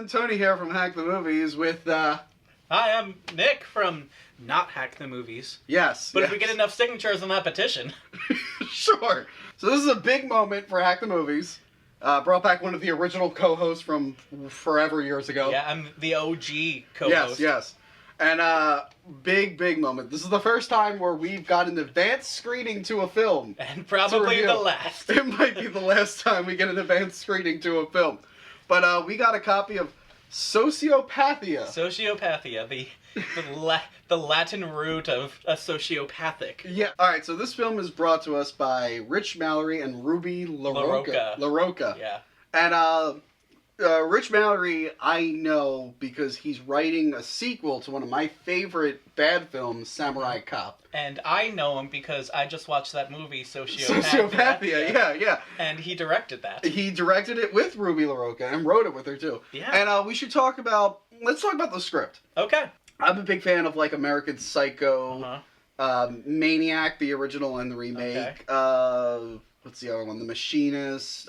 everyone, Tony here from Hack the Movies with, Hi, I'm Nick from Not Hack the Movies. Yes. But yes. if we get enough signatures on that petition... Sure. So this is a big moment for Hack the Movies. Brought back one of the original co-hosts from forever years ago. Yeah, I'm the OG co-host. Yes. And, big moment. This is the first time where we've got an advanced screening to a film. And probably the last. It might be the last time we get an advanced screening to a film. But, we got a copy of Sociopathia. Sociopathia, the Latin root of a sociopathic. Yeah. Alright, so this film is brought to us by Rich Mallory and Ruby LaRocca. Yeah. And, Rich Mallory, I know because he's writing a sequel to one of my favorite bad films, Samurai Cop. And I know him because I just watched that movie, Sociopathia. Sociopathia, yeah. And he directed that. He directed it with Ruby LaRocca and wrote it with her, too. Yeah. And let's talk about the script. Okay. I'm a big fan of, like, American Psycho, Maniac, the original and the remake. Okay. What's the other one? The Machinist,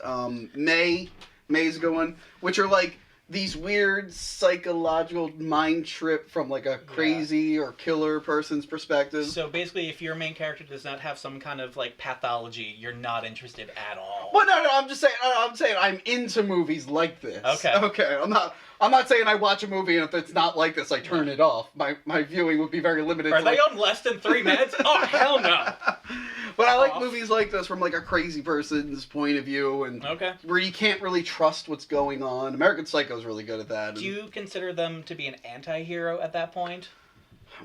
May's a good one, which are like these weird psychological mind trip from like a crazy or killer person's perspective. So basically, if your main character does not have some kind of like pathology, you're not interested at all. Well, no, I'm just saying. I'm saying I'm into movies like this. Okay. I'm not saying I watch a movie and if it's not like this, I turn it off. My viewing would be very limited. Are they on less than 3 minutes? Oh, hell no. But I like movies like this from like a crazy person's point of view and where you can't really trust what's going on. American Psycho is really good at that. Do you consider them to be an anti-hero at that point?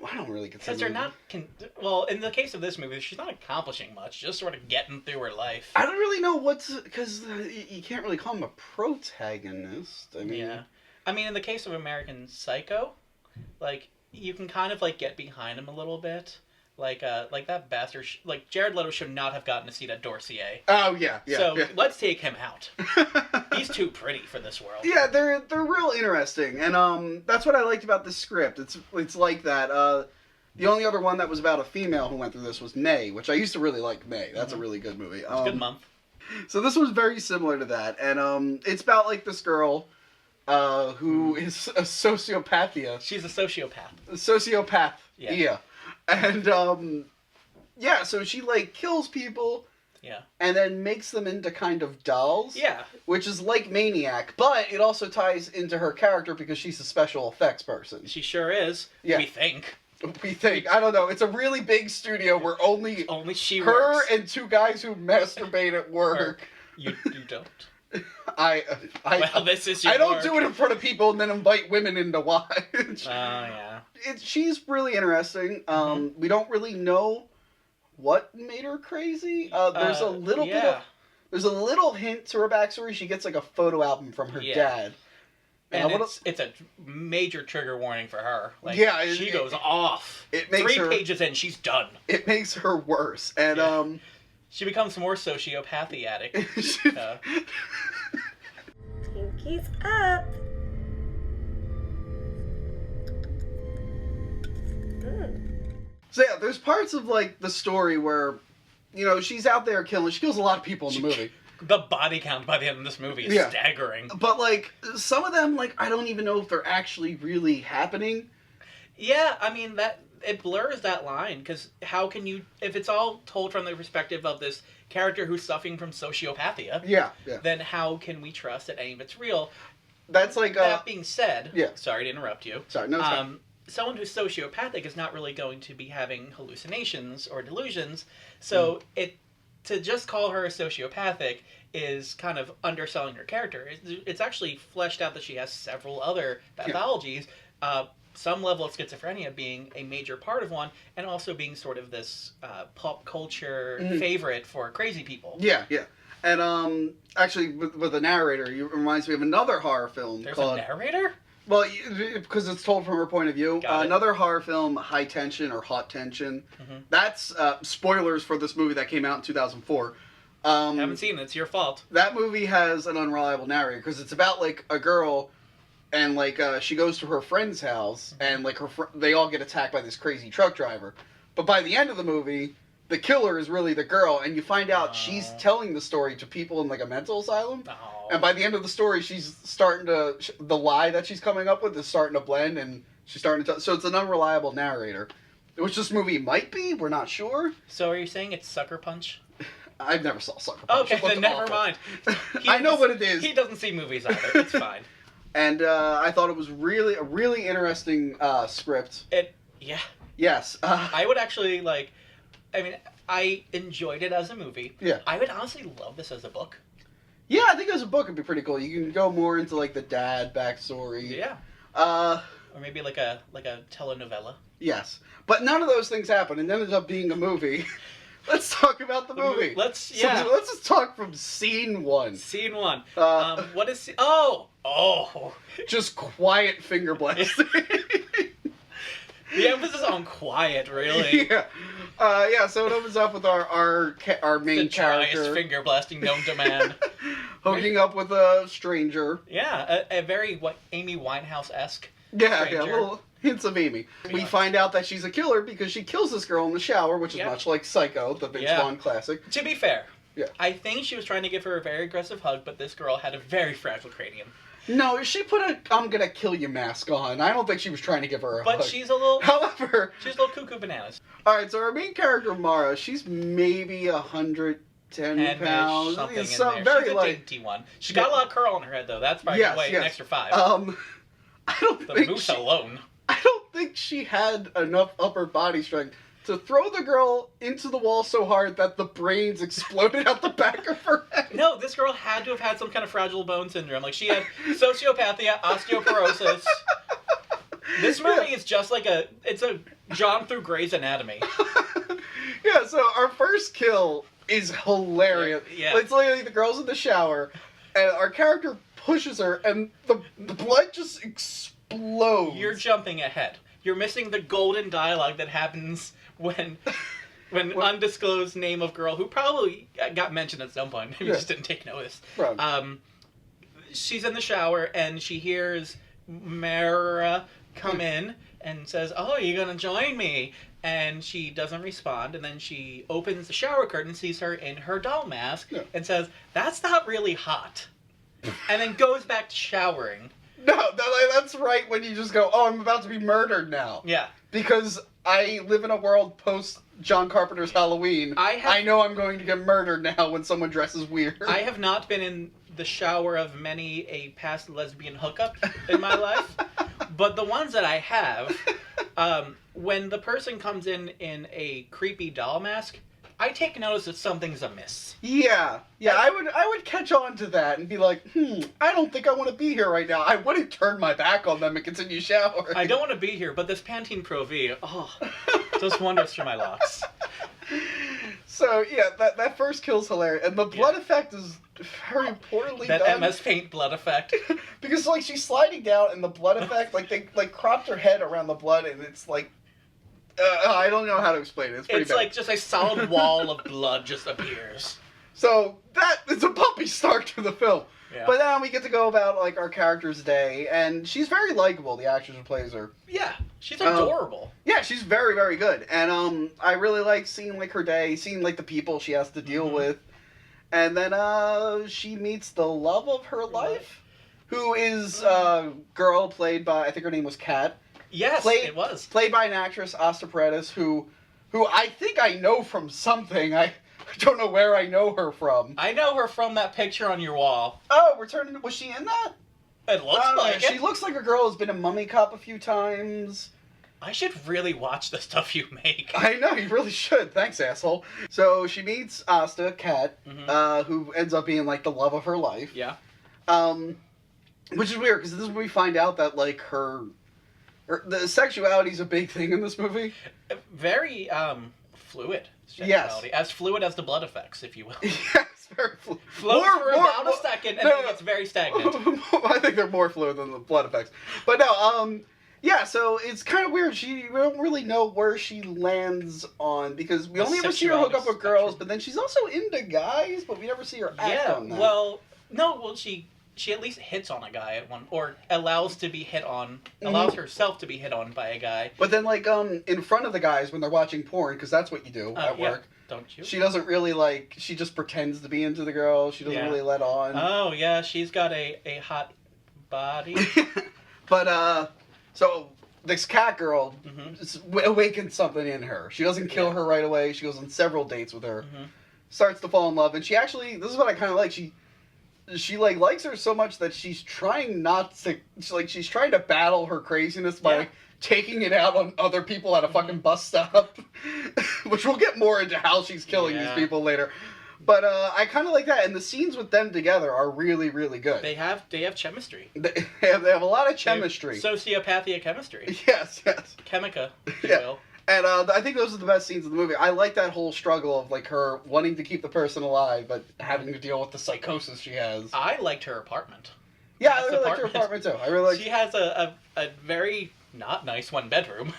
I don't really consider them. Because they're not... well, in the case of this movie, she's not accomplishing much, just sort of getting through her life. I don't really know because you can't really call him a protagonist. I mean... Yeah. I mean, in the case of American Psycho, like, you can kind of, like, get behind him a little bit. Like that bastard, like, Jared Leto should not have gotten a seat at Dossier. Oh, yeah. So, let's take him out. He's too pretty for this world. Yeah, they're real interesting, and, that's what I liked about this script. It's like that, the only other one that was about a female who went through this was May, which I used to really like May. That's a really good movie. It's a good month. So this was very similar to that, and, it's about, like, this girl, who is a sociopathia. She's a sociopath. A sociopath. Yeah. And, so she, like, kills people. Yeah. And then makes them into kind of dolls. Yeah. Which is like Maniac, but it also ties into her character because she's a special effects person. She sure is. Yeah. We think. I don't know. It's a really big studio where only she her works. And 2 guys who masturbate at work. You don't. Well, this is your I don't work. do it in front of people and then invite women in to watch. Oh, yeah. She's really interesting. We don't really know what made her crazy. There's a little bit of... There's a little hint to her backstory. She gets, like, a photo album from her dad. And it's a major trigger warning for her. Like, she goes off. It makes 3 pages in, she's done. It makes her worse. And, she becomes more sociopathy addict. Pinkies up. So yeah, there's parts of like the story where, you know, she's out there killing. She kills a lot of people in the movie. The body count by the end of this movie is staggering. But like some of them, like I don't even know if they're actually really happening. Yeah, I mean it blurs that line because how can you, if it's all told from the perspective of this character who's suffering from sociopathia, then how can we trust that any of it's real? That's like that being said, sorry to interrupt you. Sorry, no, it's fine. Someone who's sociopathic is not really going to be having hallucinations or delusions, so to just call her a sociopathic is kind of underselling her character. It's actually fleshed out that she has several other pathologies. Some level of schizophrenia being a major part of one, and also being sort of this pop culture favorite for crazy people. Yeah. And actually, with the narrator, it reminds me of another horror film. There's a narrator? Well, because it's told from her point of view. Another horror film, High Tension or Hot Tension. That's spoilers for this movie that came out in 2004. Haven't seen it. It's your fault. That movie has an unreliable narrator because it's about like a girl, and like she goes to her friend's house, and like they all get attacked by this crazy truck driver. But by the end of the movie, the killer is really the girl, and you find out she's telling the story to people in like a mental asylum. And by the end of the story, she's starting to the lie that she's coming up with is starting to blend, and she's starting to so it's an unreliable narrator, which this movie might be. We're not sure. So are you saying it's Sucker Punch? I've never saw Sucker Punch. Okay, then never mind. I know what it is. He doesn't see movies either. It's fine. And I thought it was a really interesting script. Yeah. Yes. I would actually like. I mean, I enjoyed it as a movie. Yeah. I would honestly love this as a book. Yeah, I think as a book it'd be pretty cool. You can go more into like the dad backstory. Yeah. Or maybe like a telenovela. Yes, but none of those things happen, and it ended up being a movie. Let's talk about the movie. Let's just talk from scene one. Scene one. What is? Just quiet finger blasting. The emphasis on quiet, really. Yeah. So it opens up with our main character. The driest finger blasting known to man. Hooking up with a stranger. Yeah, a very Amy Winehouse-esque. Yeah, little hints of Amy. We find out that she's a killer because she kills this girl in the shower, which is much like Psycho, the Vince Vaughn classic. To be fair, yeah, I think she was trying to give her a very aggressive hug, but this girl had a very fragile cranium. No, she put a "I'm gonna kill you" mask on. I don't think she was trying to give her a hug. But she's a little... However... She's a little cuckoo bananas. Alright, so our main character, Mara, she's maybe 110 pounds. Something in very there. She's a light. dainty one. She's got a lot of curl on her head, though. That's probably going to weigh an extra 5. I don't the think moose alone. I don't think she had enough upper body strength to throw the girl into the wall so hard that the brains exploded out the back of her head. No, this girl had to have had some kind of fragile bone syndrome. Like, she had sociopathia, osteoporosis. This movie is just like it's a John through Grey's Anatomy. Yeah, so our first kill is hilarious. Yeah. It's literally the girl's in the shower, and our character pushes her, and the blood just explodes. You're jumping ahead. You're missing the golden dialogue that happens when undisclosed name of girl, who probably got mentioned at some point, maybe just didn't take notice. Right. She's in the shower, and she hears Mara come in and says, "Oh, you're gonna join me?" And she doesn't respond, and then she opens the shower curtain, sees her in her doll mask, and says, "That's not really hot," and then goes back to showering. No, that's right when you just go, "Oh, I'm about to be murdered now." Yeah. Because I live in a world post John Carpenter's Halloween. I know I'm going to get murdered now when someone dresses weird. I have not been in the shower of many a past lesbian hookup in my life, but the ones that I have, when the person comes in a creepy doll mask, I take notice that something's amiss. Yeah, I would catch on to that and be like, I don't think I want to be here right now. I wouldn't turn my back on them and continue showering. I don't want to be here, but this Pantene Pro V, does wonders for my locks. So, yeah, that first kill's hilarious. And the blood effect is very poorly done. That MS Paint blood effect. Because, like, she's sliding down and the blood effect, like, they, like, cropped her head around the blood and it's, like, I don't know how to explain it. It's pretty bad. Like just a solid wall of blood just appears. So, it's a puppy start to the film. Yeah. But then we get to go about, like, our character's day, and she's very likable, the actress who plays her. Yeah, she's adorable. Yeah, she's very, very good. And I really like seeing, like, her day, seeing, like, the people she has to deal with. And then she meets the love of her life, who is a girl played by, I think her name was Kat. Yes, it was. Played by an actress, Asta Paredes, who I think I know from something. I don't know where I know her from. I know her from that picture on your wall. Oh, was she in that? It looks like it. She looks like a girl who's been a Mummy Cop a few times. I should really watch the stuff you make. I know, you really should. Thanks, asshole. So she meets Asta, Kat, who ends up being, like, the love of her life. Yeah. Which is weird, because this is when we find out that, like, the sexuality is a big thing in this movie. Very, fluid sexuality. Yes. As fluid as the blood effects, if you will. Yes, very fluid. Floats for about a second, and then it gets very stagnant. I think they're more fluid than the blood effects. But no, yeah, so it's kind of weird. We don't really know where she lands on, because we only ever see her hook up with girls, but then she's also into guys, but we never see her act on that. She at least hits on a guy at one, or allows herself to be hit on by a guy. But then, like, in front of the guys when they're watching porn, because that's what you do at work. Don't you? She doesn't really, like... She just pretends to be into the girl. She doesn't really let on. Oh, yeah. She's got a hot body. But, so... This cat girl awakens something in her. She doesn't kill her right away. She goes on several dates with her. Starts to fall in love. And she actually... This is what I kind of like. She like likes her so much that she's trying not to... She's trying to battle her craziness by taking it out on other people at a fucking bus stop. Which we'll get more into how she's killing these people later. But I kind of like that, and the scenes with them together are really, really good. They have chemistry. They have a lot of chemistry. Sociopathia chemistry. Yes. Chemica, if you will. And I think those are the best scenes of the movie. I like that whole struggle of like her wanting to keep the person alive, but having to deal with the psychosis she has. I liked her apartment. Yeah, I really liked her apartment too. I really liked. She has a very not nice one bedroom.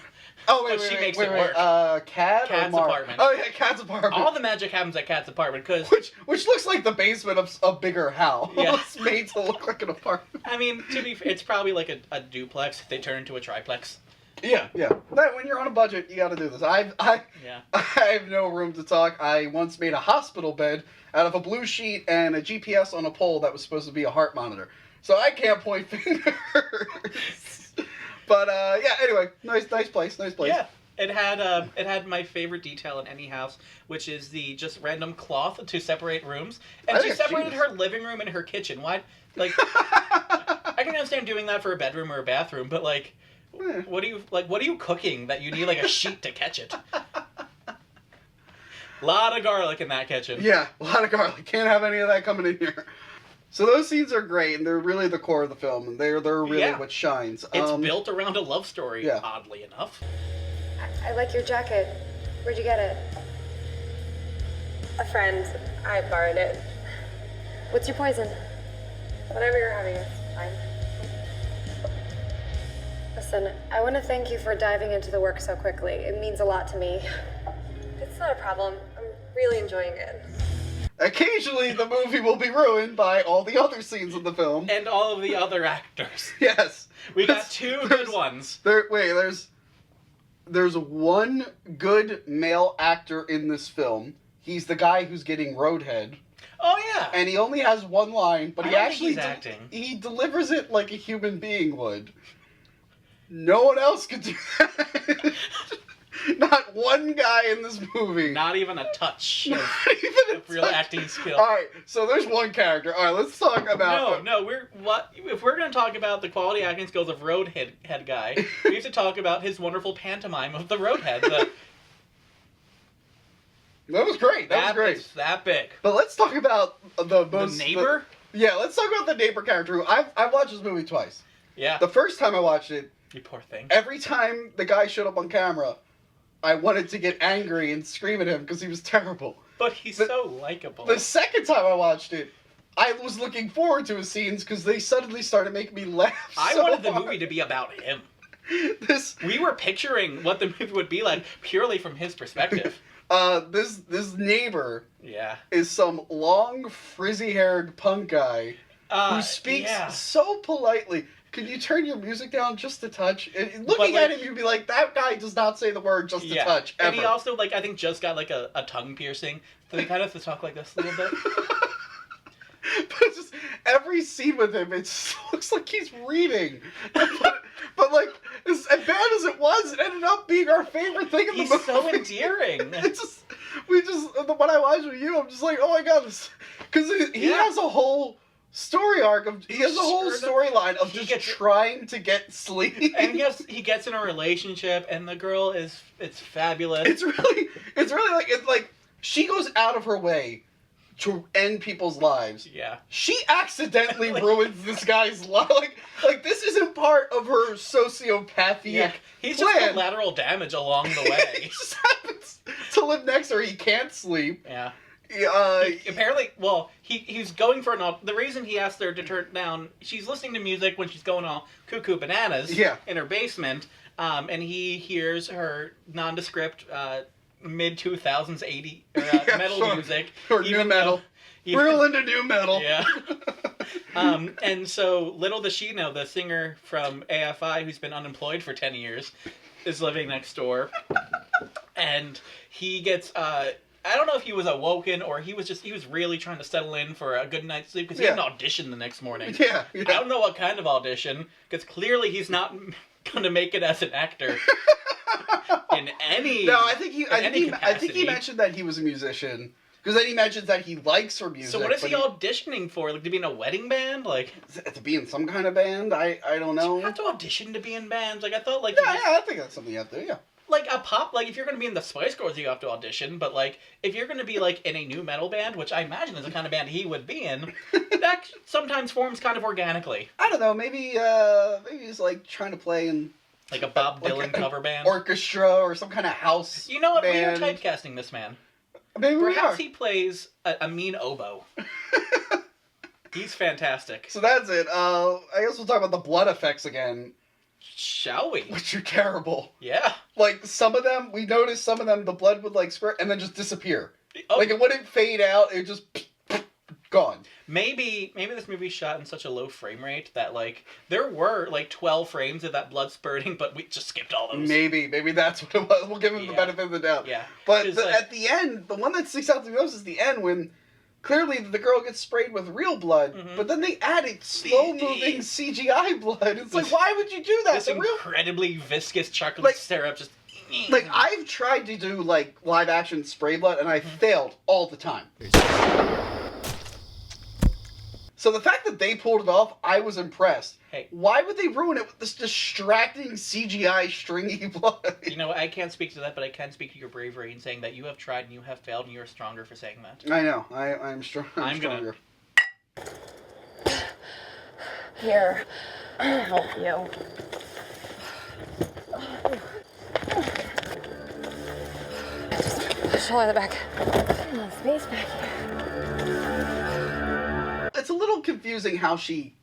Oh, wait, she wait, makes wait, it wait. work. Cad's apartment. Oh, yeah, Cad's apartment. All the magic happens at Cad's apartment, because... Which looks like the basement of a bigger house. Yeah. It's made to look like an apartment. I mean, to be fair, it's probably like a duplex if they turn into a triplex. Yeah. When you're on a budget, you gotta do this. I have no room to talk. I once made a hospital bed out of a blue sheet and a GPS on a pole that was supposed to be a heart monitor. So I can't point fingers. But, anyway, nice place. Yeah. It had my favorite detail in any house, which is the just random cloth to separate rooms. And she separated her living room and her kitchen. Why? Like, I can understand doing that for a bedroom or a bathroom, but like, what are you cooking that you need like a sheet to catch it? Lot of garlic in that kitchen. Yeah, a lot of garlic. Can't have any of that coming in here. So those scenes are great, and they're really the core of the film, and they're really what shines. It's built around a love story, oddly enough. I like your jacket. Where'd you get it? A friend. I borrowed it. What's your poison? Whatever you're having, it's fine. Listen, I want to thank you for diving into the work so quickly. It means a lot to me. It's not a problem. I'm really enjoying it. Occasionally, the movie will be ruined by all the other scenes in the film. And all of the other actors. Yes. We got two good ones. There's one good male actor in this film. He's the guy who's getting roadhead. Oh, yeah. And he only has one line, but he's acting. He delivers it like a human being would. No one else could do that. Not one guy in this movie. Not even a touch of real acting skill. Alright, so there's one character. Alright, let's talk about... If we're going to talk about the quality acting skills of Roadhead guy, we have to talk about his wonderful pantomime of the Roadhead. That was great. That was great. It's that big. But let's talk about the neighbor? Let's talk about the neighbor character who... I've watched this movie twice. Yeah. The first time I watched it... You poor thing. Every time the guy showed up on camera... I wanted to get angry and scream at him because he was terrible. But he's so likable. The second time I watched it, I was looking forward to his scenes because they suddenly started making me laugh I wanted the movie to be about him. We were picturing what the movie would be like purely from his perspective. This neighbor is some long, frizzy-haired punk guy who speaks so politely. Could you turn your music down just a touch? Looking at him, you'd be like, that guy does not say the word just a touch, ever. And he also, I think just got, a tongue piercing. So he kind of has to talk like this a little bit. But it's just, every scene with him, it looks like he's reading. But as bad as it was, it ended up being our favorite thing in the movie. He's so endearing. When I watched with you, I'm just like, oh my god, because he has a whole... story arc of he has a whole storyline of just trying to get sleep, and he gets in a relationship, and the girl it's fabulous. It's really like she goes out of her way to end people's lives. Yeah, she accidentally ruins this guy's life. Like this isn't part of her sociopathic He's plan. just collateral damage along the way. He just happens to live next to her. He can't sleep. Yeah. Apparently, he's going for the reason he asked her to turn down. She's listening to music when she's going all cuckoo bananas in her basement, and he hears her nondescript mid 2000s 80 metal music or new metal. Real into new metal. Yeah. And so little does she know, the singer from AFI who's been unemployed for 10 years is living next door, and he gets I don't know if he was awoken or he was really trying to settle in for a good night's sleep because he had an audition the next morning. Yeah. I don't know what kind of audition, because clearly he's not going to make it as an actor in any. No, I think he mentioned that he was a musician. Because then he mentions that he likes her music. So what is he auditioning for? Like, to be in a wedding band? Like, to be in some kind of band? I don't know. You have to audition to be in bands. Like, I thought, like... Yeah, I think that's something you have to do, yeah. Like, a pop... Like, if you're going to be in the Spice Girls, you have to audition. But, like, if you're going to be, like, in a new metal band, which I imagine is the kind of band he would be in, that sometimes forms kind of organically. I don't know. Maybe he's, like, trying to play in... Like a Bob Dylan cover band? Orchestra or some kind of house You know what? band. We are typecasting this man. Maybe Perhaps he plays a mean oboe. He's fantastic. So that's it. I guess we'll talk about the blood effects again. Shall we? Which are terrible. Yeah. Like, some of them, we noticed some of them, the blood would, like, squirt and then just disappear. Oh. Like, it wouldn't fade out, it just... gone. Maybe this movie shot in such a low frame rate that, like, there were, like, 12 frames of that blood spurting, but we just skipped all those. Maybe that's what it was. We'll give him the benefit of the doubt. Yeah. But at the end, the one that sticks out to me most is the end when clearly the girl gets sprayed with real blood, but then they added slow-moving CGI blood. It's like, why would you do that? This incredibly viscous chocolate like, syrup just... Like, I've tried to do, like, live-action spray blood, and I failed all the time. So the fact that they pulled it off, I was impressed. Hey. Why would they ruin it with this distracting CGI stringy blood? You know, I can't speak to that, but I can speak to your bravery in saying that you have tried and you have failed and you're stronger for saying that. I know. I'm stronger. Here, I'll help you. Just push all the back. No space back here. It's a little confusing how she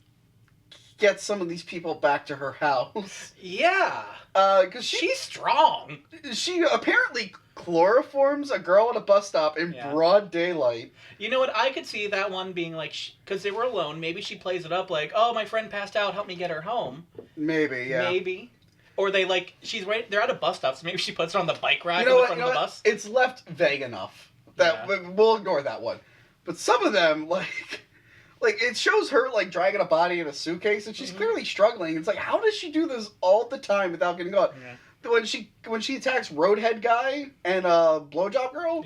gets some of these people back to her house. Yeah. Because she's strong. She apparently chloroforms a girl at a bus stop in broad daylight. You know what? I could see that one being like, because they were alone, maybe she plays it up like, oh, my friend passed out, help me get her home. Maybe, yeah. Maybe. Or they like, they're at a bus stop, so maybe she puts it on the bike rack in the front of the bus. It's left vague enough. That we'll ignore that one. But some of them, like it shows her, like, dragging a body in a suitcase, and she's clearly struggling. It's like, how does she do this all the time without getting caught? Yeah. When she attacks Roadhead Guy and Blowjob Girl,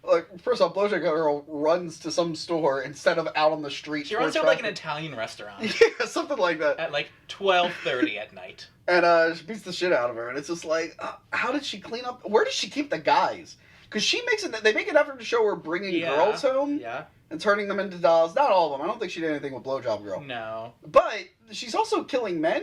like, first off, Blowjob Girl runs to some store instead of out on the street. She runs to, like, an Italian restaurant. Yeah, something like that. At, like, 12:30 at night. And she beats the shit out of her, and it's just like, how did she clean up? Where does she keep the guys? Because they make an effort to show her bringing girls home. Yeah. And turning them into dolls. Not all of them. I don't think she did anything with Blowjob Girl. No. But she's also killing men.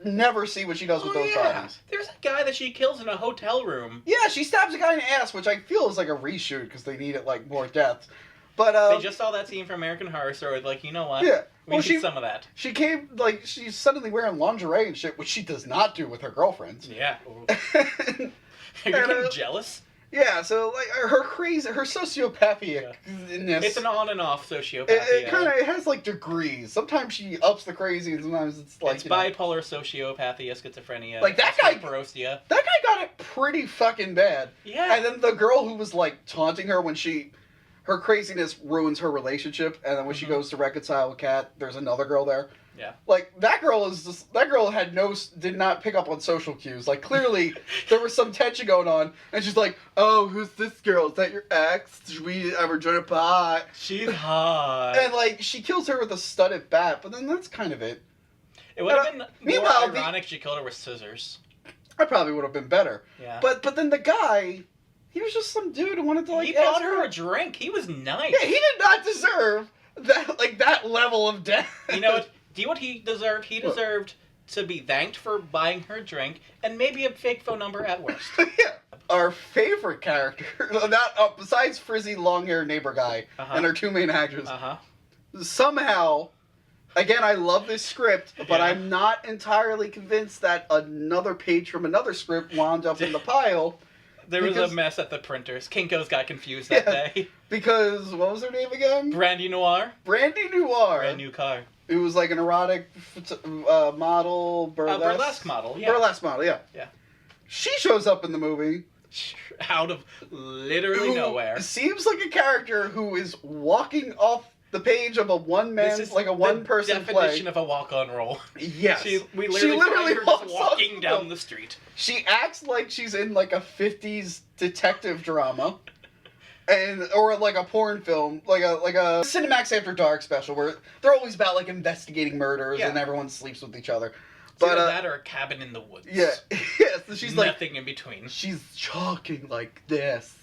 Never see what she does with those bodies. There's a guy that she kills in a hotel room. Yeah, she stabs a guy in the ass, which I feel is like a reshoot because they needed, like, more deaths. But they just saw that scene from American Horror Story. Like, you know what? Yeah. We need some of that. She came, like, she's suddenly wearing lingerie and shit, which she does not do with her girlfriends. Yeah. Are you getting jealous? Yeah, so, like, her sociopathia. Yeah. It's an on and off sociopathia. It kind of has, like, degrees. Sometimes she ups the crazy, and sometimes it's, like, it's bipolar sociopathia, schizophrenia. Like, that guy That guy got it pretty fucking bad. Yeah. And then the girl who was, like, taunting her when her craziness ruins her relationship, and then when she goes to reconcile with Kat, there's another girl there. Yeah. Like, that girl did not pick up on social cues. Like, clearly, there was some tension going on, and she's like, oh, who's this girl? Is that your ex? Should we ever join a pot? She's hot. And, like, she kills her with a studded bat, but then that's kind of it. It would have been more ironic if she killed her with scissors. I probably would have been better. Yeah. But then the guy, he was just some dude who wanted to, like, he bought her a drink. He was nice. Yeah, he did not deserve that level of death. You know what? Do you know what he deserved? He deserved to be thanked for buying her drink and maybe a fake phone number at worst. Yeah. Our favorite character, besides frizzy long-haired neighbor guy and our two main actors, somehow, again, I love this script, but I'm not entirely convinced that another page from another script wound up in the pile. There was a mess at the printers. Kinko's got confused that day. Because, what was her name again? Brandy Noir. Brandy Noir. Brand new car. It was like an erotic model, burlesque. Burlesque model, yeah. Burlesque model, yeah. Yeah. She shows up in the movie, out of literally nowhere. Seems like a character who is walking off the page of a one-person play. Definition of a walk-on role. Yes. We literally find her just walking down the street. She acts like she's in like a 50s detective drama. Or like a porn film, like a Cinemax After Dark special where they're always about like investigating murders and everyone sleeps with each other. But that or a cabin in the woods. Yeah, so she's like nothing in between. She's talking like this,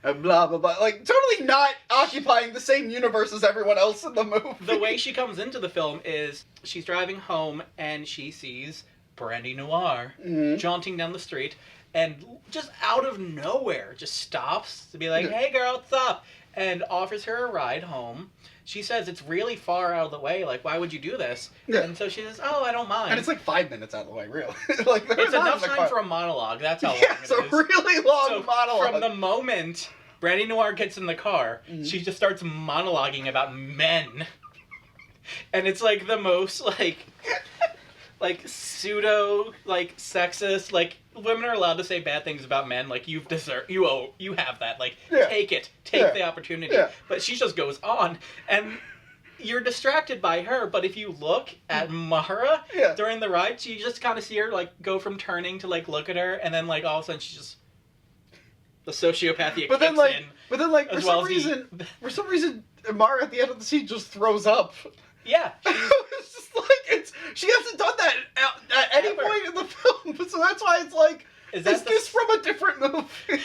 and blah blah blah, like totally not occupying the same universe as everyone else in the movie. The way she comes into the film is she's driving home and she sees Brandy Noir jaunting down the street, and just out of nowhere just stops to be like, "Hey girl, what's up?" and offers her a ride home. She says it's really far out of the way, like, why would you do this? Yeah. And so she says, oh, I don't mind. And it's like 5 minutes out of the way, really. Like, it's enough time for a monologue, that's how long it is. Yeah, it's a really long monologue. From the moment Brandy Noir gets in the car, she just starts monologuing about men. And it's like the most, like pseudo, like, sexist, like, women are allowed to say bad things about men, like, you have that, like, take the opportunity. Yeah. But she just goes on, and you're distracted by her, but if you look at Mara during the ride, you just kind of see her, like, go from turning to, like, look at her, and then, like, all of a sudden she just, the sociopathia kicks in. But then, like, for some reason, Mara at the end of the scene just throws up. Yeah. It's just like, she hasn't done that at any point in the film, so that's why it's like, is this from a different movie?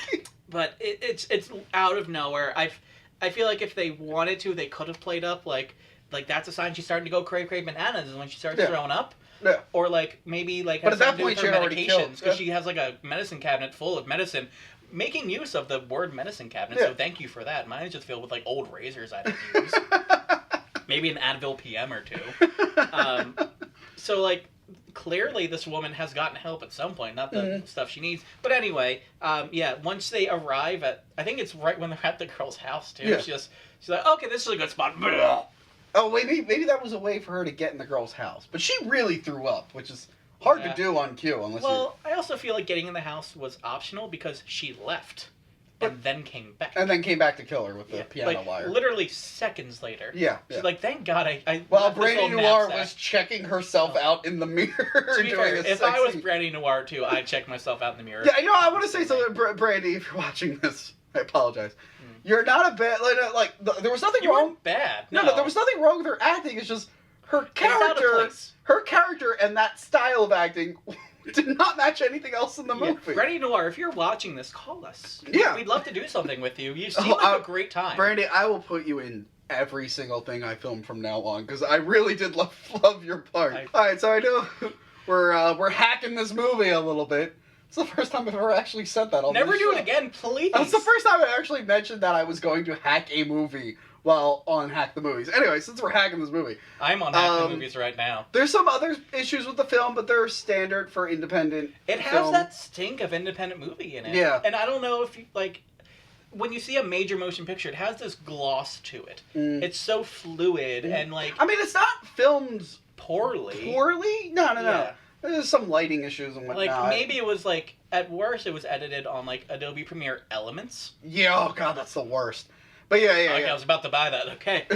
But it's out of nowhere. I feel like if they wanted to, they could have played up, like that's a sign she's starting to go cray bananas is when she starts throwing up. Yeah. Or, like, maybe, like, but at that point, she already killed. Because she has, like, a medicine cabinet full of medicine. Making use of the word medicine cabinet, so thank you for that. Mine is just filled with, like, old razors I don't use. Maybe an Advil PM or two. So, like, clearly this woman has gotten help at some point, not the stuff she needs. But anyway, once they arrive at, I think it's right when they're at the girl's house, too. Yeah. She's like, okay, this is a good spot. Oh, wait, maybe that was a way for her to get in the girl's house. But she really threw up, which is hard to do on cue unless I also feel like getting in the house was optional because she left. And then came back. And then came back to kill her with the piano wire. Literally seconds later. Yeah. She's like, thank God I Well, Brandy Noir was checking herself out in the mirror. To be fair, if I was Brandy Noir too, I'd check myself out in the mirror. Yeah, I want to say something, Brandy, if you're watching this. I apologize. You're not a bad... there was nothing wrong... You weren't bad. No, there was nothing wrong with her acting. It's just her character... Her character and that style of acting... did not match anything else in the movie. Brandy Noir, if you're watching this, call us. Yeah. We'd love to do something with you. You seem like a great time. Brandy, I will put you in every single thing I film from now on, because I really did love your part. Alright, so I know we're hacking this movie a little bit. It's the first time I've ever actually said that on this show. Never do it again, please. That's the first time I actually mentioned that I was going to hack a movie while on Hack the Movies. Anyway, since we're hacking this movie. I'm on Hack the Movies right now. There's some other issues with the film, but they're standard for independent It has that stink of independent movie in it. Yeah. And I don't know if you, like, when you see a major motion picture, it has this gloss to it. It's so fluid and, like... I mean, it's not filmed... Poorly? No. Yeah. There's some lighting issues and whatnot. Like, maybe it was, like, at worst, it was edited on, like, Adobe Premiere Elements. Yeah, oh god, that's the worst. But yeah. I was about to buy that, okay.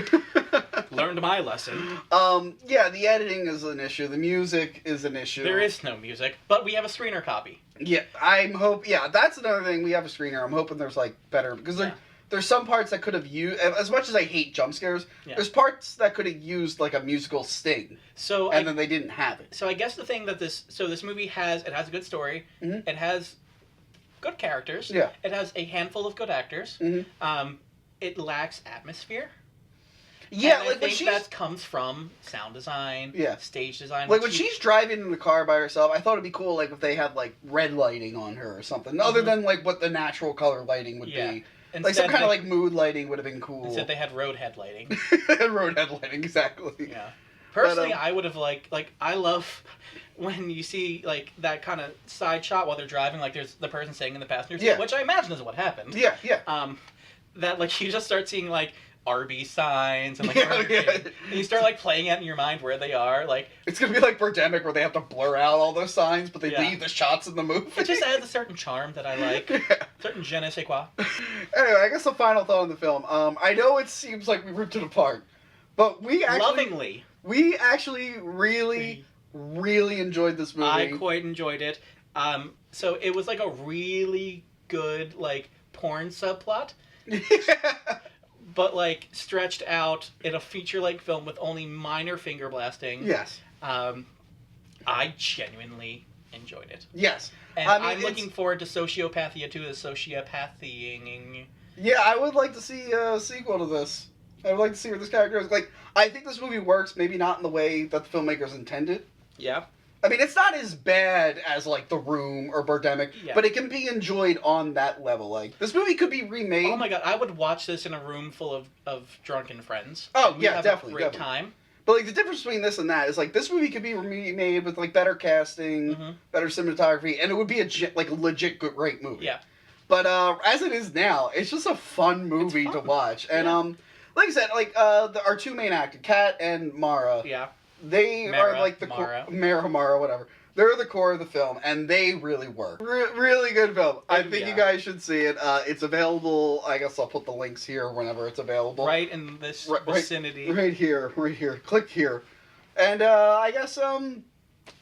Learned my lesson. Yeah, the editing is an issue. The music is an issue. There is no music, but we have a screener copy. Yeah, that's another thing. We have a screener. I'm hoping there's, like, better, because there's some parts that could have used, as much as I hate jump scares, there's parts that could have used, like, a musical sting. Then they didn't have it. So I guess the thing that this movie has, it has a good story, it has good characters, it has a handful of good actors, it lacks atmosphere. Yeah, and I think that comes from sound design, stage design. Like, when she's driving in the car by herself, I thought it'd be cool, like, if they had, like, red lighting on her or something, other than, like, what the natural color lighting would be. Instead, like, some kind of, like, mood lighting would have been cool. Instead, they had road head lighting. Road head lighting, exactly. Yeah. Personally, I would have, like, I love when you see, like, that kind of side shot while they're driving, like, there's the person sitting in the passenger seat, which I imagine is what happened. Yeah. That, like, you just start seeing, like, Arby's signs and like and you start like playing out in your mind where they are. Like it's gonna be like Birdemic where they have to blur out all those signs, but they leave the shots in the movie. It just adds a certain charm that I like. Certain je ne sais quoi. Anyway, I guess the final thought on the film. I know it seems like we ripped it apart, but we actually really enjoyed this movie. I quite enjoyed it. So it was like a really good like porn subplot. But like stretched out in a feature-length film with only minor finger blasting. Yes. I genuinely enjoyed it. Yes. And I'm looking forward to Sociopathia 2, the Sociopathying. Yeah, I would like to see a sequel to this. I would like to see where this character is. Like, I think this movie works, maybe not in the way that the filmmakers intended. Yeah. I mean, it's not as bad as, like, The Room or Birdemic, but it can be enjoyed on that level. Like, this movie could be remade. Oh my god, I would watch this in a room full of drunken friends. Oh, yeah, definitely. A great time. But, like, the difference between this and that is, like, this movie could be remade with, like, better casting, better cinematography, and it would be a legit great movie. Yeah. But as it is now, it's just a fun movie to watch. And, like I said, like, our two main actors, Kat and Mara. Yeah. They are like the Mara, whatever. They're the core of the film, and they really work. Really good film. I think you guys should see it. It's available. I guess I'll put the links here whenever it's available. Right in this vicinity. Right here. Click here. And I guess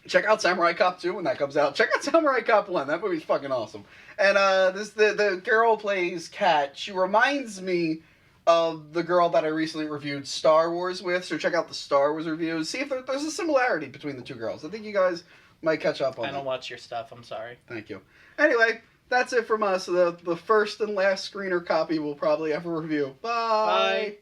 check out Samurai Cop 2 when that comes out. Check out Samurai Cop 1. That movie's fucking awesome. And the girl plays Kat. She reminds me of the girl that I recently reviewed Star Wars with, so check out the Star Wars reviews. See if there's a similarity between the two girls. I think you guys might catch up on it. I don't watch your stuff, I'm sorry. Thank you. Anyway, that's it from us. The first and last screener copy we'll probably ever review. Bye! Bye!